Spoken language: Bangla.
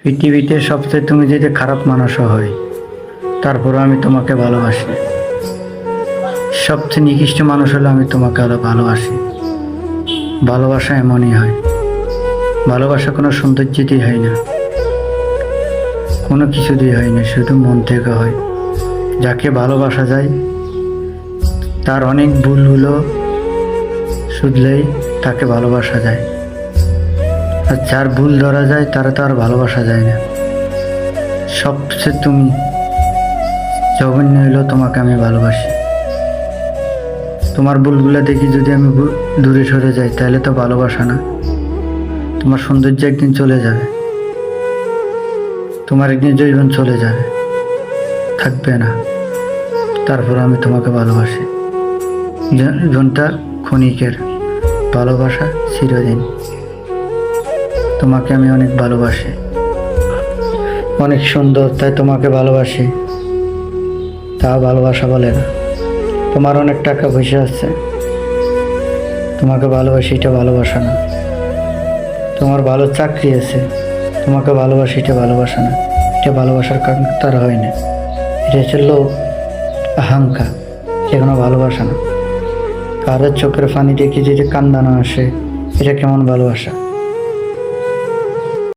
পৃথিবীতে সবচেয়ে তুমি যদি খারাপ মানুষও হয়, তারপরও আমি তোমাকে ভালোবাসি। সবচেয়ে নিকৃষ্ট মানুষ হলে আমি তোমাকে আরো ভালোবাসি। ভালোবাসা এমনই হয়। ভালোবাসা কোনো সৌন্দর্য দিয়ে হয় না, কোনো কিছু দিয়ে হয় না, শুধু মন থেকে হয়। যাকে ভালোবাসা যায় তার অনেক ভুলগুলো শুধলেই তাকে ভালোবাসা যায়। আর যার ভুল ধরা যায় তারা তো আর ভালোবাসা যায় না। সবচেয়ে তুমি জঘন্য হইলেও তোমাকে আমি ভালোবাসি। তোমার ভুলগুলো দেখি যদি আমি দূরে সরে যাই তাহলে তো ভালোবাসা না। তোমার সৌন্দর্য একদিন চলে যাবে, তোমার একদিন জীবন চলে যাবে, থাকবে না। তারপর আমি তোমাকে ভালোবাসি। জীবনটা ক্ষণিকের, ভালোবাসা চিরদিন। তোমাকে আমি অনেক ভালোবাসি, অনেক সুন্দর, তাই তোমাকে ভালোবাসি। তা ভালোবাসা বলে না। তোমার অনেক টাকা পয়সা আছে, তোমাকে ভালোবাসি, এটা ভালোবাসা না। তোমার ভালো চাকরি আছে, তোমাকে ভালোবাসি, এটা ভালোবাসা না। এটা ভালোবাসার কারণ তার হয় না। এটা হচ্ছে লোভ, অহংকার, এটা কোনো ভালোবাসা না। কারোর চোখের পানি দেখে যদি কান্দানো আসে, এটা কেমন ভালোবাসা?